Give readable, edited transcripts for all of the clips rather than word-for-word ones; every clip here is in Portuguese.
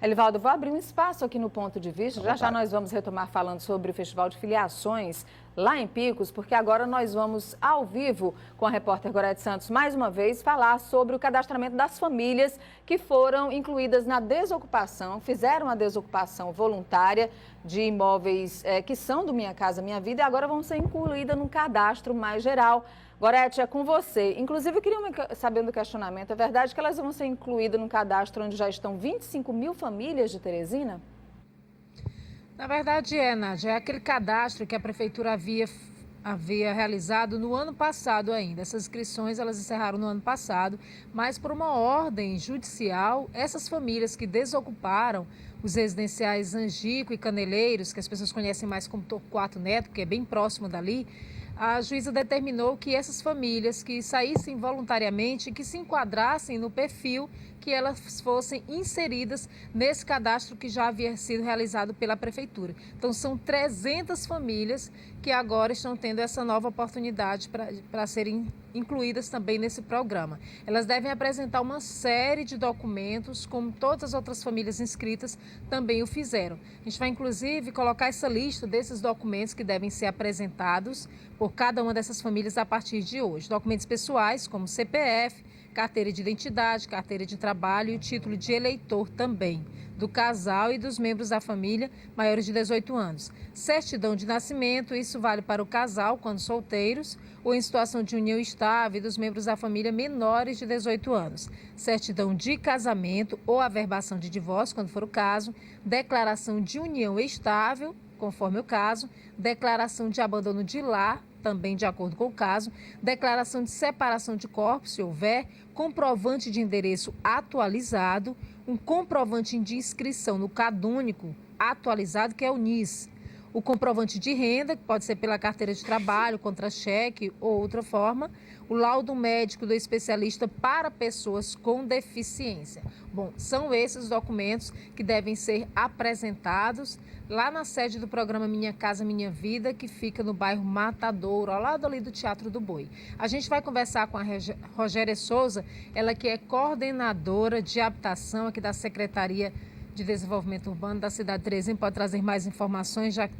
Elivaldo, vou abrir um espaço aqui no Ponto de Vista. Já nós vamos retomar falando sobre o Festival de Filiações lá em Picos, porque agora nós vamos ao vivo com a repórter Gorete Santos, mais uma vez, falar sobre o cadastramento das famílias que foram incluídas na desocupação, fizeram a desocupação voluntária de imóveis que são do Minha Casa Minha Vida e agora vão ser incluídas num cadastro mais geral. Gorete, é com você. Inclusive, eu queria saber do questionamento, é verdade que elas vão ser incluídas num cadastro onde já estão 25 mil famílias de Teresina? Na verdade Nádia, é aquele cadastro que a Prefeitura havia realizado no ano passado ainda. Essas inscrições elas encerraram no ano passado, mas por uma ordem judicial, essas famílias que desocuparam os residenciais Angico e Caneleiros, que as pessoas conhecem mais como Torquato Neto, que é bem próximo dali, a juíza determinou que essas famílias que saíssem voluntariamente, que se enquadrassem no perfil, que elas fossem inseridas nesse cadastro que já havia sido realizado pela Prefeitura. Então, são 300 famílias que agora estão tendo essa nova oportunidade para serem incluídas também nesse programa. Elas devem apresentar uma série de documentos, como todas as outras famílias inscritas também o fizeram. A gente vai, inclusive, colocar essa lista desses documentos que devem ser apresentados por cada uma dessas famílias a partir de hoje. Documentos pessoais, como CPF, carteira de identidade, carteira de trabalho e o título de eleitor também, do casal e dos membros da família maiores de 18 anos. Certidão de nascimento, isso vale para o casal quando solteiros ou em situação de união estável e dos membros da família menores de 18 anos. Certidão de casamento ou averbação de divórcio, quando for o caso. Declaração de união estável, conforme o caso. Declaração de abandono de lar, também de acordo com o caso, declaração de separação de corpos, se houver, comprovante de endereço atualizado, um comprovante de inscrição no CadÚnico atualizado, que é o NIS, o comprovante de renda, que pode ser pela carteira de trabalho, contra-cheque ou outra forma, o laudo médico do especialista para pessoas com deficiência. Bom, são esses documentos que devem ser apresentados lá na sede do programa Minha Casa Minha Vida, que fica no bairro Matadouro, ao lado ali do Teatro do Boi. A gente vai conversar com a Rogéria Souza, ela que é coordenadora de habitação aqui da Secretaria de Desenvolvimento Urbano da cidade de Teresina, pode trazer mais informações, já que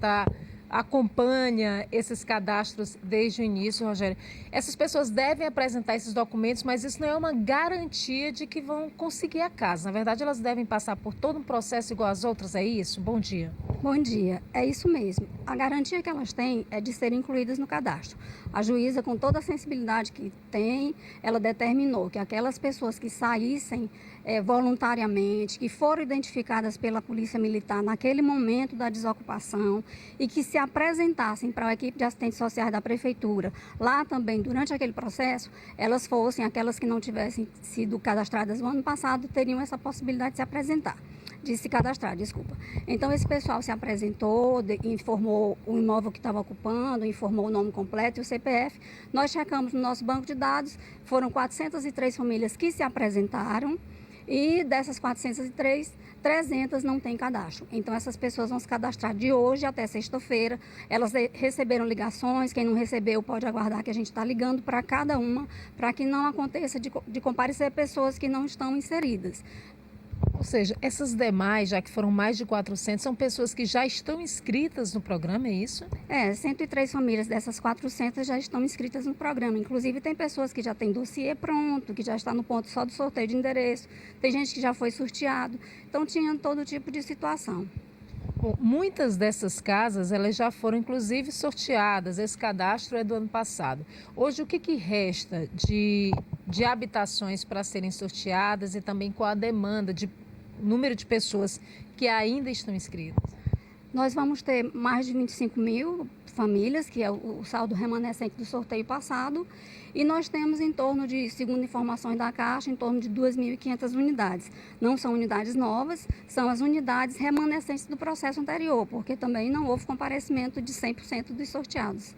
acompanha esses cadastros desde o início, Rogério. Essas pessoas devem apresentar esses documentos, mas isso não é uma garantia de que vão conseguir a casa. Na verdade, elas devem passar por todo um processo igual às outras, é isso? Bom dia. Bom dia, é isso mesmo. A garantia que elas têm é de serem incluídas no cadastro. A juíza, com toda a sensibilidade que tem, ela determinou que aquelas pessoas que saíssem voluntariamente, que foram identificadas pela Polícia Militar naquele momento da desocupação e que se apresentassem para a equipe de assistentes sociais da Prefeitura, lá também durante aquele processo, elas fossem, aquelas que não tivessem sido cadastradas no ano passado, teriam essa possibilidade de se apresentar. De se cadastrar, desculpa. Então, esse pessoal se apresentou, informou o imóvel que estava ocupando, informou o nome completo e o CPF. Nós checamos no nosso banco de dados, foram 403 famílias que se apresentaram e dessas 403, 300 não têm cadastro. Então, essas pessoas vão se cadastrar de hoje até sexta-feira. Elas receberam ligações, quem não recebeu pode aguardar que a gente está ligando para cada uma, para que não aconteça de comparecer pessoas que não estão inseridas. Ou seja, essas demais, já que foram mais de 400, são pessoas que já estão inscritas no programa, é isso? 103 famílias dessas 400 já estão inscritas no programa. Inclusive, tem pessoas que já têm dossiê pronto, que já está no ponto só do sorteio de endereço. Tem gente que já foi sorteado. Então, tinha todo tipo de situação. Bom, muitas dessas casas, elas já foram, inclusive, sorteadas. Esse cadastro é do ano passado. Hoje, o que resta de habitações para serem sorteadas e também com a demanda de número de pessoas que ainda estão inscritas? Nós vamos ter mais de 25 mil famílias, que é o saldo remanescente do sorteio passado, e nós temos em torno de, segundo informações da Caixa, em torno de 2.500 unidades. Não são unidades novas, são as unidades remanescentes do processo anterior, porque também não houve comparecimento de 100% dos sorteados.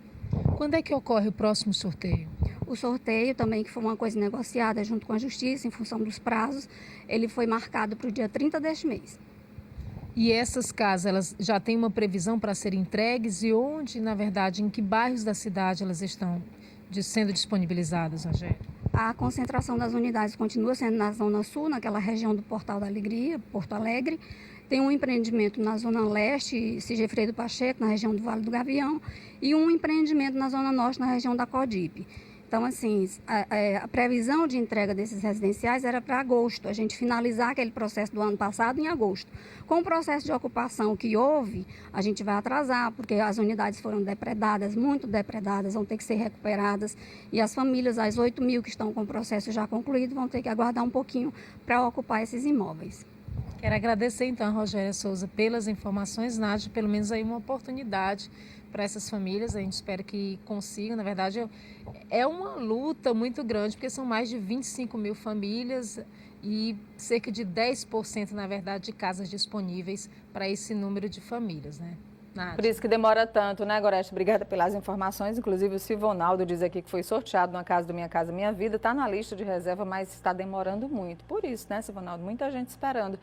Quando é que ocorre o próximo sorteio? O sorteio também, que foi uma coisa negociada junto com a Justiça, em função dos prazos, ele foi marcado para o dia 30 deste mês. E essas casas, elas já têm uma previsão para serem entregues e onde, na verdade, em que bairros da cidade elas estão sendo disponibilizadas, Rogério? A concentração das unidades continua sendo na Zona Sul, naquela região do Portal da Alegria, Porto Alegre. Tem um empreendimento na Zona Leste, Sigefredo Pacheco, na região do Vale do Gavião, e um empreendimento na Zona Norte, na região da Codipe. Então, assim, a previsão de entrega desses residenciais era para agosto, a gente finalizar aquele processo do ano passado em agosto. Com o processo de ocupação que houve, a gente vai atrasar, porque as unidades foram depredadas, muito depredadas, vão ter que ser recuperadas, e as famílias, as 8.000 que estão com o processo já concluído, vão ter que aguardar um pouquinho para ocupar esses imóveis. Quero agradecer, então, a Rogéria Souza pelas informações, Nádia, pelo menos aí uma oportunidade para essas famílias, a gente espera que consigam. Na verdade, é uma luta muito grande, porque são mais de 25.000 famílias e cerca de 10%, na verdade, de casas disponíveis para esse número de famílias, né? Nádia. Por isso que demora tanto, né, Gorete? Obrigada pelas informações. Inclusive, o Sivonaldo diz aqui que foi sorteado na Casa do Minha Casa Minha Vida. Está na lista de reserva, mas está demorando muito. Por isso, né, Sivonaldo? Muita gente esperando.